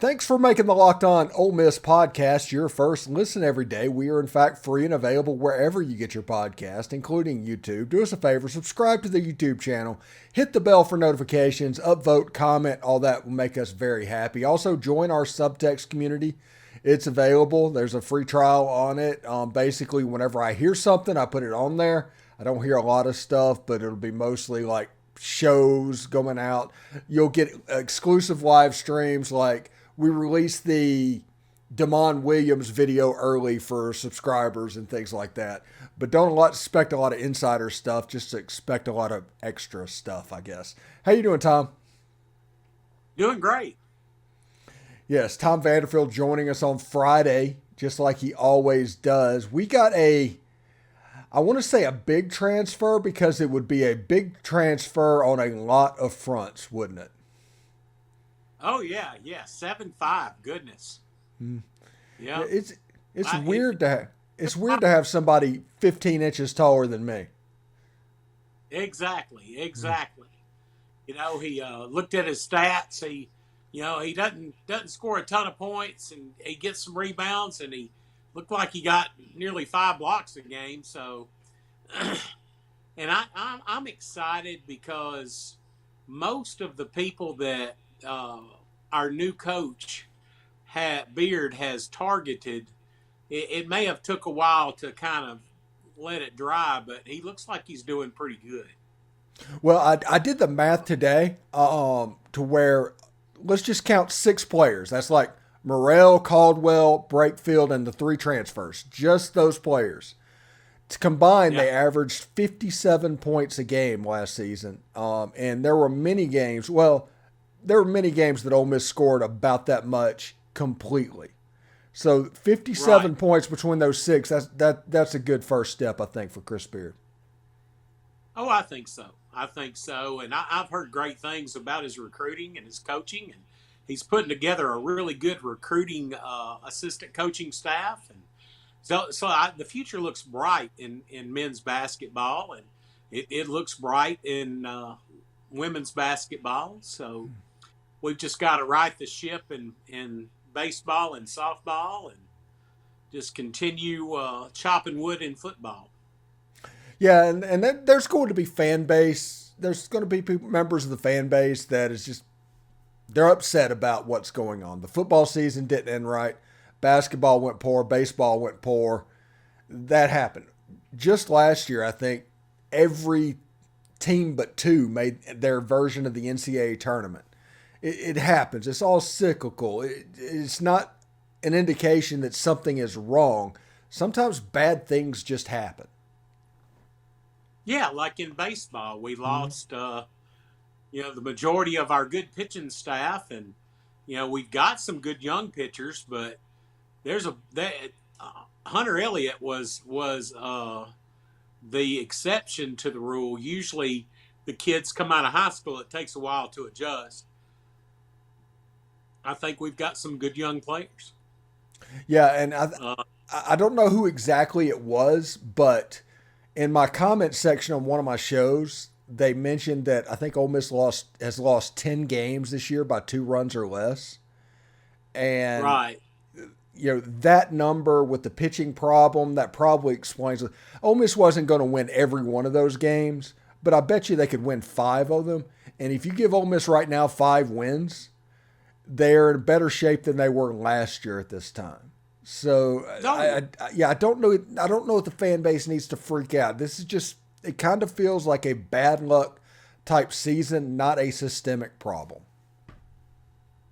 Thanks for making the Locked On Ole Miss podcast your first listen every day. We are, in fact, free and available wherever you get your podcast, including YouTube. Do us a favor, subscribe to the YouTube channel, hit the bell for notifications, upvote, comment, all that will make us very happy. Also, join our Subtext community. It's available. There's a free trial on it. Basically, whenever I hear something, I put it on there. I don't hear a lot of stuff, but it'll be mostly like shows going out. You'll get exclusive live streams like we released the Damon Williams video early for subscribers and things like that. But don't expect a lot of insider stuff, just expect a lot of extra stuff, I guess. How you doing, Tom? Doing great. Yes, Tom Vanderford joining us on Friday, just like he always does. We got I want to say a big transfer because it would be a big transfer on a lot of fronts, wouldn't it? Oh yeah. 7'5". Goodness. Yeah. It's weird it's weird to have somebody 15 inches taller than me. Exactly. You know, he looked at his stats. He doesn't score a ton of points, and he gets some rebounds, and he looked like he got nearly 5 blocks a game. So, and I'm excited because most of the people that our new coach Beard has targeted, it may have took a while to kind of let it dry, but he looks like he's doing pretty good. Well, I did the math today to where let's just count 6 players. That's like Morrell, Caldwell, Brakefield, and the 3 transfers. Just those players. Combined, they averaged 57 points a game last season. And there were many games. Well, there were many games that Ole Miss scored about that much completely. So 57 points between those 6. That's a good first step, I think, for Chris Beard. Oh, I think so. And I've heard great things about his recruiting and his coaching, and he's putting together a really good recruiting assistant coaching staff. And the future looks bright in men's basketball, and it looks bright in women's basketball. So we've just got to right the ship in baseball and softball and just continue chopping wood in football. Yeah, and then there's going to be fan base. There's going to be members of the fan base that is just, they're upset about what's going on. The football season didn't end right. Basketball went poor. Baseball went poor. That happened. Just last year, I think every team but 2 made their version of the NCAA tournament. It happens. It's all cyclical. It's not an indication that something is wrong. Sometimes bad things just happen. Yeah, like in baseball, we lost, the majority of our good pitching staff, and we've got some good young pitchers, but Hunter Elliott was the exception to the rule. Usually, the kids come out of high school; it takes a while to adjust. I think we've got some good young players. Yeah, and I don't know who exactly it was, but in my comment section on one of my shows, they mentioned that I think Ole Miss has lost 10 games this year by 2 runs or less. And that number with the pitching problem, that probably explains it. Ole Miss wasn't going to win every one of those games, but I bet you they could win 5 of them. And if you give Ole Miss right now 5 wins, they're in better shape than they were last year at this time. So I don't know. I don't know if the fan base needs to freak out. This is just, it kind of feels like a bad luck type season, not a systemic problem.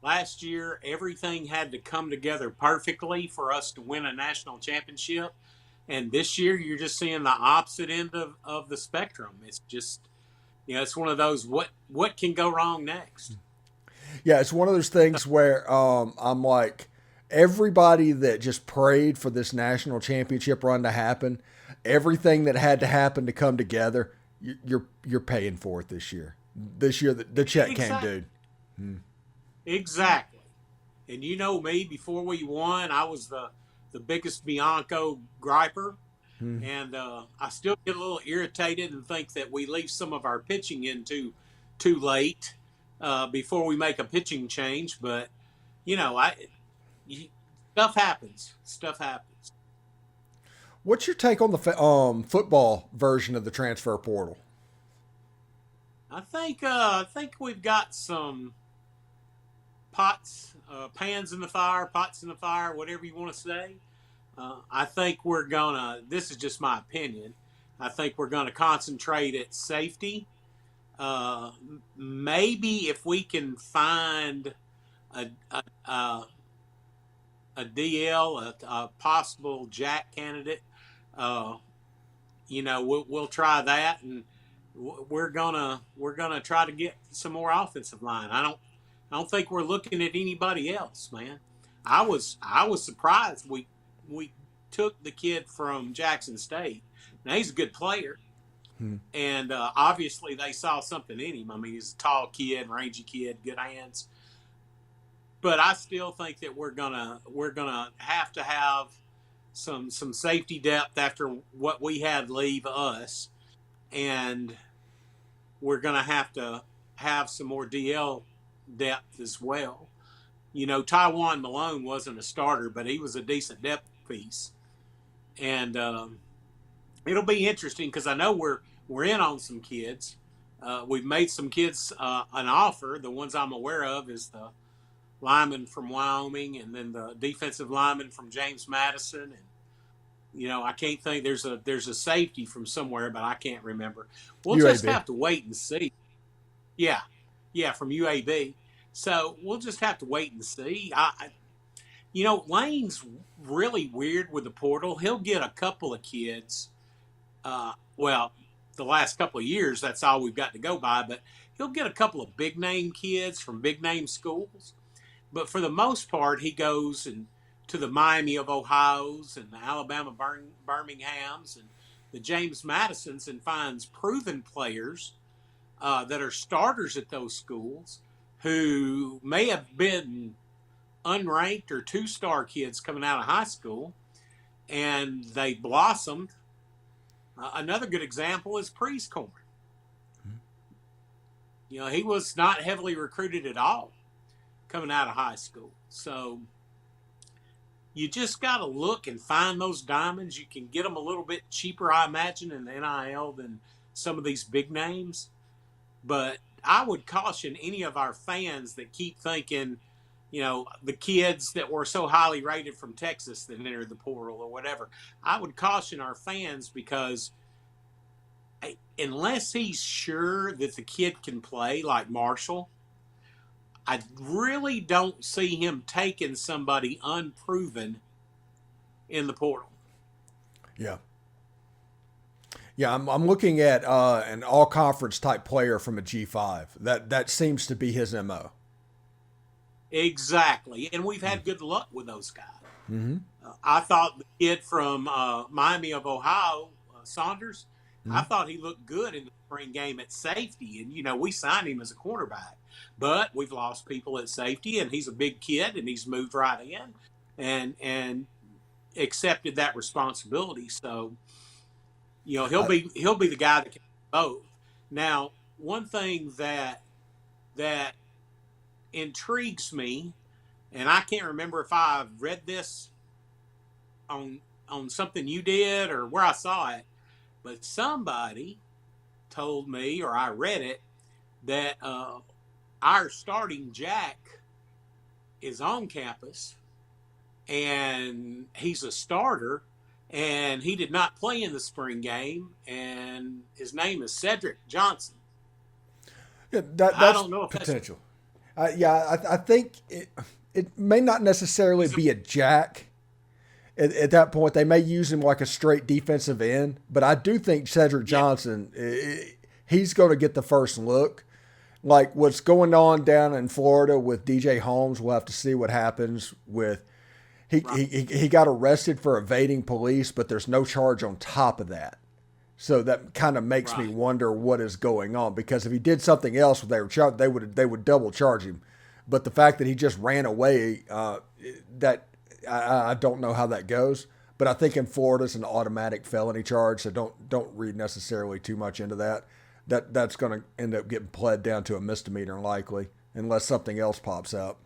Last year, everything had to come together perfectly for us to win a national championship. And this year, you're just seeing the opposite end of the spectrum. It's just, it's one of those, what can go wrong next? Yeah, it's one of those things where I'm like, everybody that just prayed for this national championship run to happen, everything that had to happen to come together, you're paying for it this year. This year, the check came due. Exactly. And you know me, before we won, I was the biggest Bianco griper. And I still get a little irritated and think that we leave some of our pitching in too late before we make a pitching change. But you know, you, stuff happens. Stuff happens. What's your take on the football version of the transfer portal? I think we've got some pans in the fire, pots in the fire, whatever you want to say. I think we're gonna. This is just my opinion. I think we're gonna concentrate at safety. Uh, Maybe if we can find a a, a, a DL, a possible Jack candidate, uh, we'll try that, and we're gonna try to get some more offensive line. I don't think we're looking at anybody else, man. I was surprised we took the kid from Jackson State. Now he's a good player, Hmm. and obviously they saw something in him. I mean, he's a tall kid, rangy kid, good hands. But I still think that we're gonna have to have some safety depth after what we had leave us, and we're gonna have to have some more DL depth as well. Taiwan Malone wasn't a starter, but he was a decent depth piece, and it'll be interesting because I know we're in on some kids. We've made some kids an offer. The ones I'm aware of is the lineman from Wyoming, and then the defensive lineman from James Madison, and I can't think there's a safety from somewhere, but I can't remember. We'll just UAB. have to wait and see. Yeah, yeah, from UAB. So we'll just have to wait and see. Lane's really weird with the portal. He'll get a couple of kids. Well, the last couple of years, that's all we've got to go by. But he'll get a couple of big name kids from big name schools. But for the most part, he goes and to the Miami of Ohio's and the Alabama Birmingham's and the James Madisons and finds proven players that are starters at those schools who may have been unranked or two-star kids coming out of high school, and they blossomed. Another good example is Prieskorn. He was not heavily recruited at all coming out of high school. So you just got to look and find those diamonds. You can get them a little bit cheaper, I imagine, in the NIL than some of these big names. But I would caution any of our fans that keep thinking, the kids that were so highly rated from Texas that entered the portal or whatever. I would caution our fans because unless he's sure that the kid can play like Marshall, I really don't see him taking somebody unproven in the portal. Yeah. Yeah, I'm looking at an all conference type player from a G5. That seems to be his MO. Exactly. And we've had good luck with those guys. Mm-hmm. I thought the kid from Miami of Ohio, Saunders, Mm-hmm. I thought he looked good in the spring game at safety. And, we signed him as a cornerback. But we've lost people at safety, and he's a big kid, and he's moved right in and accepted that responsibility. So, he'll be the guy that can do both. Now, one thing that intrigues me, and I can't remember if I read this on something you did or where I saw it, but somebody told me, or I read it, that our starting Jack is on campus and he's a starter, and he did not play in the spring game, and his name is Cedric Johnson. Yeah, I that's don't know if potential. I think it may not necessarily be a Jack. At that point, they may use him like a straight defensive end, but I do think Cedric Johnson, he's going to get the first look. Like what's going on down in Florida with DJ Holmes, we'll have to see what happens with. He got arrested for evading police, but there's no charge on top of that. So that kind of makes me wonder what is going on, because if he did something else, they would double charge him. But the fact that he just ran away, that I don't know how that goes. But I think in Florida it's an automatic felony charge, so don't read necessarily too much into that. That's going to end up getting pled down to a misdemeanor likely, unless something else pops up.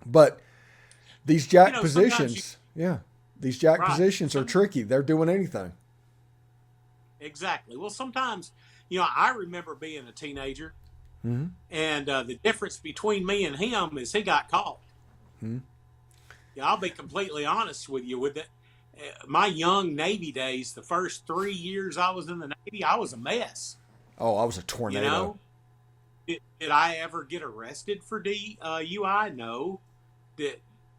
But these jack Sometimes positions, these jack right. positions are tricky. They're doing anything. Exactly. Well, sometimes, I remember being a teenager, Mm-hmm. and the difference between me and him is he got caught. Mm-hmm. Yeah, I'll be completely honest with you. With it, my young Navy days, the first 3 years I was in the Navy, I was a mess. Oh, I was a You tornado. know, did I ever get arrested for DUI? No.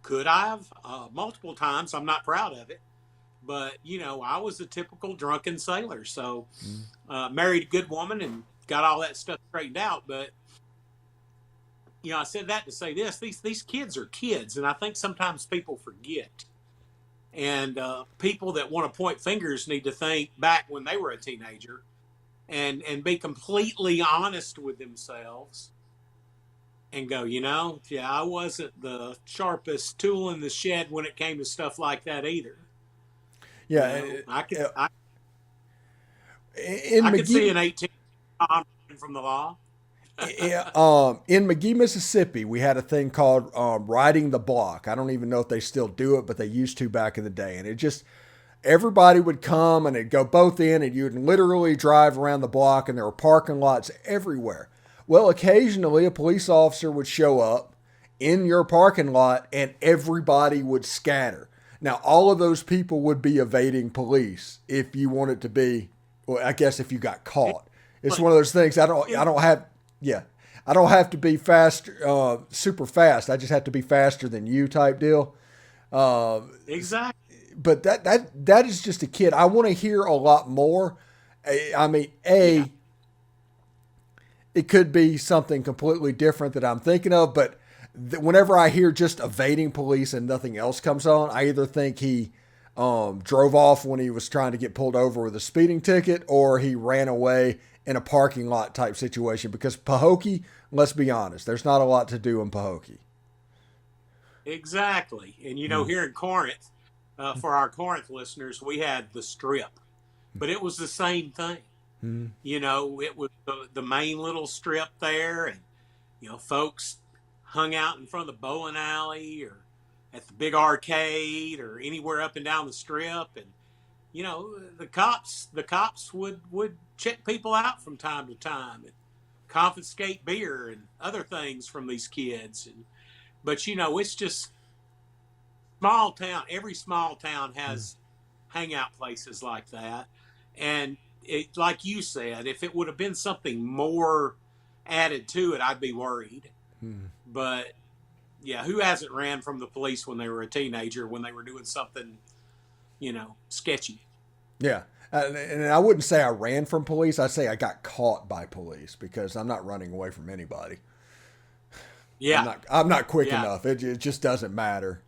Could I have? Multiple times. I'm not proud of it. But, I was a typical drunken sailor. So, Mm-hmm. married a good woman and got all that stuff straightened out. But, I said that to say this. These kids are kids. And I think sometimes people forget. And people that want to point fingers need to think back when they were a teenager and be completely honest with themselves and go, I wasn't the sharpest tool in the shed when it came to stuff like that either. Yeah. In I could see McGee, an 18 from the law. in McGee, Mississippi, we had a thing called riding the block. I don't even know if they still do it, but they used to back in the day. And it just, everybody would come and it'd go both in, and you'd literally drive around the block, and there were parking lots everywhere. Well, occasionally a police officer would show up in your parking lot and everybody would scatter. Now, all of those people would be evading police if you wanted to be, well, I guess if you got caught. It's one of those things. I don't have to be fast, super fast. I just have to be faster than you type deal. Exactly. But that is just a kid. I want to hear a lot more. I mean, it could be something completely different that I'm thinking of, but whenever I hear just evading police and nothing else comes on, I either think he drove off when he was trying to get pulled over with a speeding ticket, or he ran away in a parking lot type situation. Because Pahokee, let's be honest, there's not a lot to do in Pahokee. Exactly. And, here in Corinth, for our Corinth listeners, we had the Strip, but it was the same thing. Mm-hmm. It was the main little strip there, and, folks hung out in front of the bowling alley or at the big arcade or anywhere up and down the strip. And, the cops would check people out from time to time and confiscate beer and other things from these kids. But, it's just small town. Every small town has hangout places like that. And like you said, if it would have been something more added to it, I'd be worried. But yeah, who hasn't ran from the police when they were a teenager, when they were doing something, sketchy? Yeah. And I wouldn't say I ran from police. I'd say I got caught by police, because I'm not running away from anybody. Yeah. I'm not quick enough. It just doesn't matter.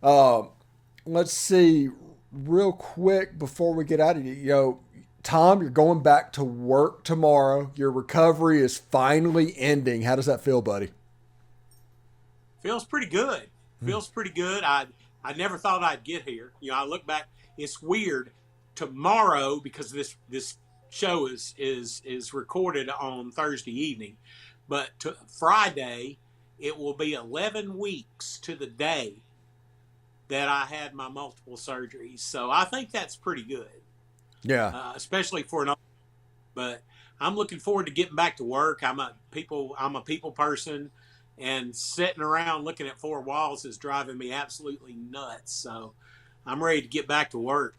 Let's see real quick before we get out of here. Tom, you're going back to work tomorrow. Your recovery is finally ending. How does that feel, buddy? Feels pretty good. Feels pretty good. I never thought I'd get here. I look back. It's weird. Tomorrow, because this show is recorded on Thursday evening, but Friday it will be 11 weeks to the day that I had my multiple surgeries. So I think that's pretty good. Yeah. Especially for but I'm looking forward to getting back to work. I'm a people person, and sitting around looking at four walls is driving me absolutely nuts. So I'm ready to get back to work.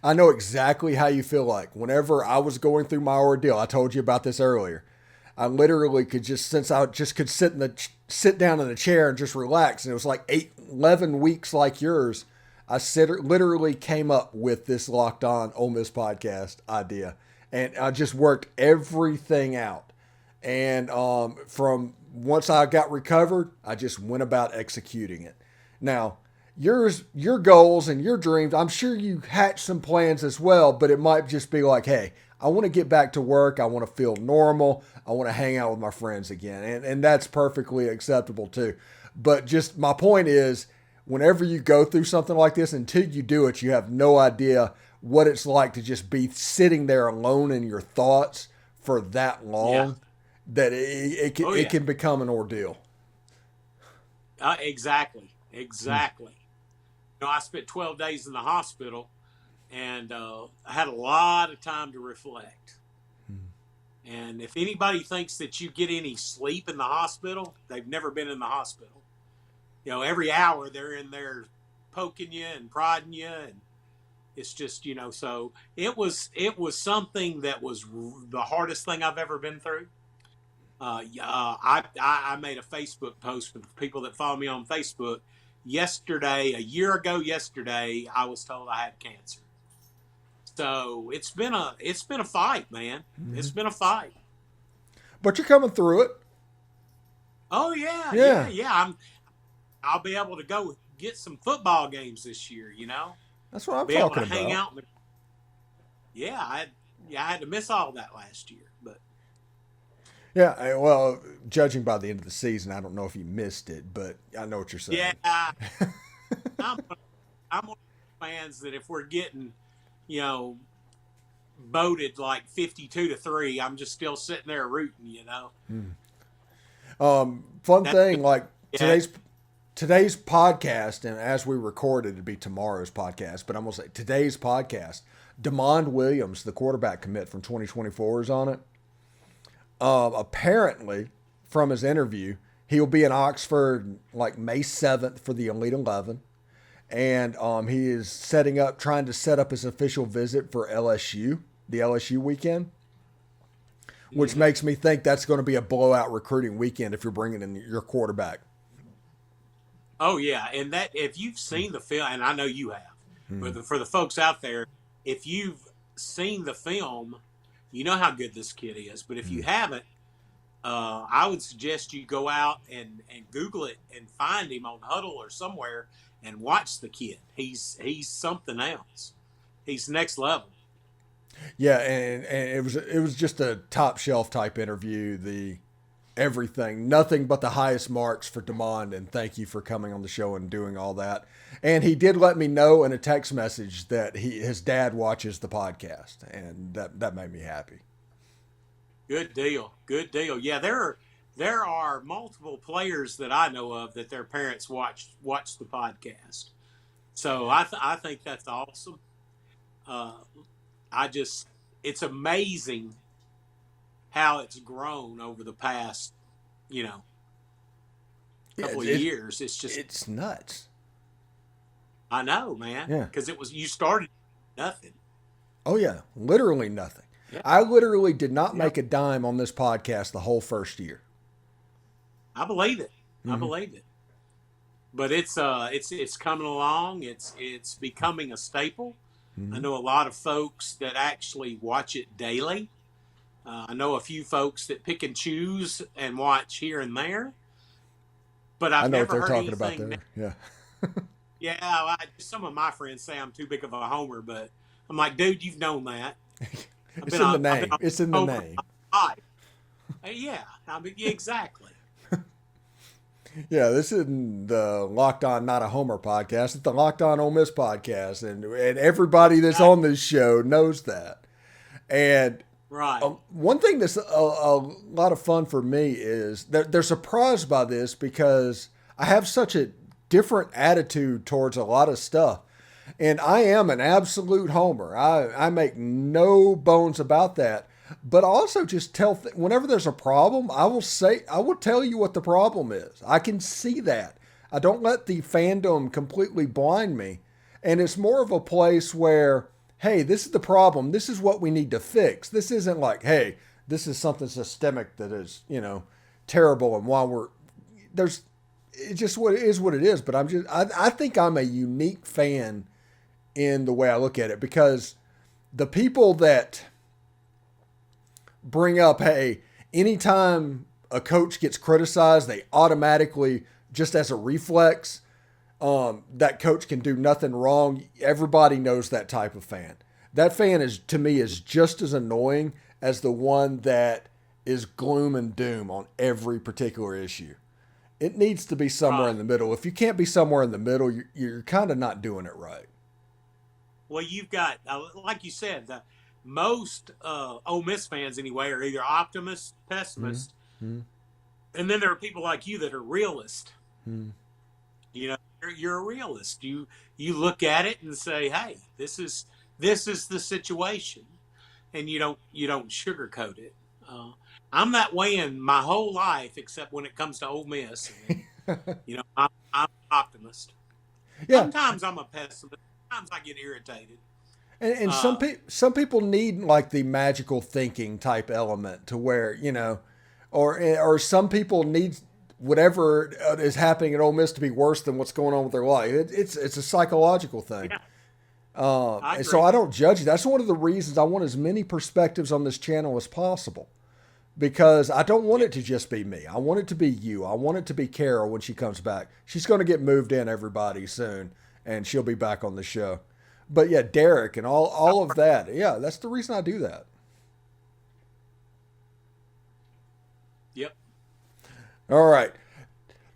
I know exactly how you feel like. Whenever I was going through my ordeal, I told you about this earlier. I literally could since I just could sit down in a chair and just relax. And it was like 11 weeks like yours. I literally came up with this Locked On Ole Miss podcast idea, and I just worked everything out. And from once I got recovered, I just went about executing it. Now, your goals and your dreams, I'm sure you hatched some plans as well, but it might just be like, hey, I want to get back to work. I want to feel normal. I want to hang out with my friends again. And that's perfectly acceptable too. But just my point is, whenever you go through something like this, until you do it, you have no idea what it's like to just be sitting there alone in your thoughts for that long, that it can become an ordeal. Exactly. Exactly. I spent 12 days in the hospital, and I had a lot of time to reflect. And if anybody thinks that you get any sleep in the hospital, they've never been in the hospital. Every hour they're in there poking you and prodding you, and it's just, so it was something that was the hardest thing I've ever been through. I made a Facebook post for the people that follow me on Facebook yesterday. A year ago yesterday, I was told I had cancer. So it's been a fight, man. Mm-hmm. It's been a fight. But you're coming through it. Oh yeah. I'll be able to go get some football games this year. That's what I'm be able talking to hang about. out. I had to miss all that last year, but. Yeah, well, judging by the end of the season, I don't know if you missed it, but I know what you're saying. Yeah, I'm one of the fans that if we're getting, voted like 52-3, I'm just still sitting there rooting. Fun thing, like yeah. today's podcast, and as we record it, it'd be tomorrow's podcast, but I'm gonna say today's podcast. DeMond Williams, the quarterback commit from 2024, is on it. Apparently, from his interview, he'll be in Oxford like May 7th for the Elite 11. And he is trying to set up his official visit for LSU, the LSU weekend, which makes me think that's going to be a blowout recruiting weekend if you're bringing in your quarterback. Oh, yeah. And that if you've seen the film, and I know you have, but for the folks out there, if you've seen the film, you know how good this kid is. But if you haven't, I would suggest you go out and Google it and find him on Huddle or somewhere and watch the kid. He's something else. He's next level. Yeah, and it was just a top shelf type interview. The everything, nothing but the highest marks for DeMond, and thank you for coming on the show and doing all that. And he did let me know in a text message that his dad watches the podcast, and that made me happy. Good deal. Good deal. Yeah, there are multiple players that I know of that their parents watch the podcast. So I think that's awesome. It's amazing how it's grown over the past, couple of years. It's nuts. I know, man. Yeah. Because you started nothing. Oh yeah, literally nothing. Yeah. I literally did not make a dime on this podcast the whole first year. I believe it. I believe it. But it's coming along. It's becoming a staple. I know a lot of folks that actually watch it daily. I know a few folks that pick and choose and watch here and there. But I've never heard anything. I know what they're talking about there. Yeah. Yeah, some of my friends say I'm too big of a homer, but I'm like, dude, you've known that. It's in the name. It's in the name. Yeah, exactly. Yeah, this isn't the Locked On Not a Homer podcast. It's the Locked On Ole Miss podcast, and everybody that's on this show knows that. And right, one thing that's a lot of fun for me is they're surprised by this because I have such a different attitude towards a lot of stuff. And I am an absolute homer. I make no bones about that. But also just whenever there's a problem, I will tell you what the problem is. I can see that. I don't let the fandom completely blind me. And it's more of a place where, hey, this is the problem. This is what we need to fix. This isn't like, hey, this is something systemic that is, terrible. And while it's just what it is. But I think I'm a unique fan in the way I look at it, because the people that bring up, hey, anytime a coach gets criticized, they automatically, just as a reflex, that coach can do nothing wrong. Everybody knows that type of fan. That fan to me is just as annoying as the one that is gloom and doom on every particular issue. It needs to be somewhere in the middle. If you can't be somewhere in the middle, you're kind of not doing it right. Well, you've got, like you said, most Ole Miss fans anyway are either optimists, pessimists, and then there are people like you that are realists. You're a realist. You look at it and say, hey, this is the situation, and you don't sugarcoat it. Uh, I'm that way in my whole life, except when it comes to Ole Miss, and then I'm an optimist. Yeah, Sometimes I'm a pessimist. Sometimes I get irritated. and Uh, some people need like the magical thinking type element to where or some people need whatever is happening at Ole Miss to be worse than what's going on with their life. It's a psychological thing. yeah, I And so agree. I don't judge it. That's one of the reasons I want as many perspectives on this channel as possible because I don't want Yeah, it to just be me. I want it to be you. I want it to be Carol when she comes back. She's going to get moved in, everybody, soon, and she'll be back on the show. But yeah, Derek and all of that. Yeah, that's the reason I do that. yep. All right.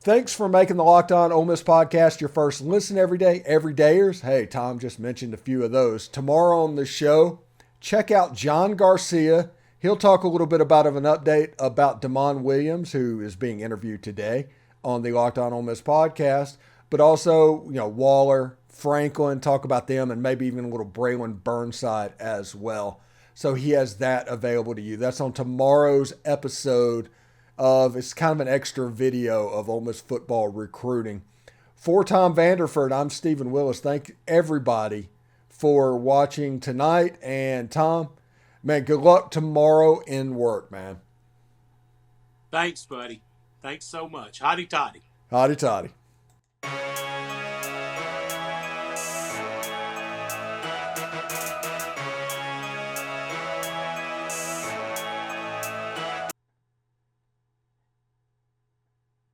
Thanks for making the Locked On Ole Miss podcast your first listen every day. Everydayers, hey, Tom just mentioned a few of those. Tomorrow on the show, check out John Garcia. He'll talk a little bit about an update about Damon Williams, who is being interviewed today on the Locked On Ole Miss podcast, but also, Waller, Franklin, talk about them, and maybe even a little Braylon Burnside as well. So he has that available to you. That's on tomorrow's episode of it's kind of an extra video of Ole Miss football recruiting. For Tom Vanderford, I'm Stephen Willis. Thank everybody for watching tonight. And Tom, man, good luck tomorrow in work, man. Thanks, buddy. Thanks so much. Hotty toddy. Hotty toddy.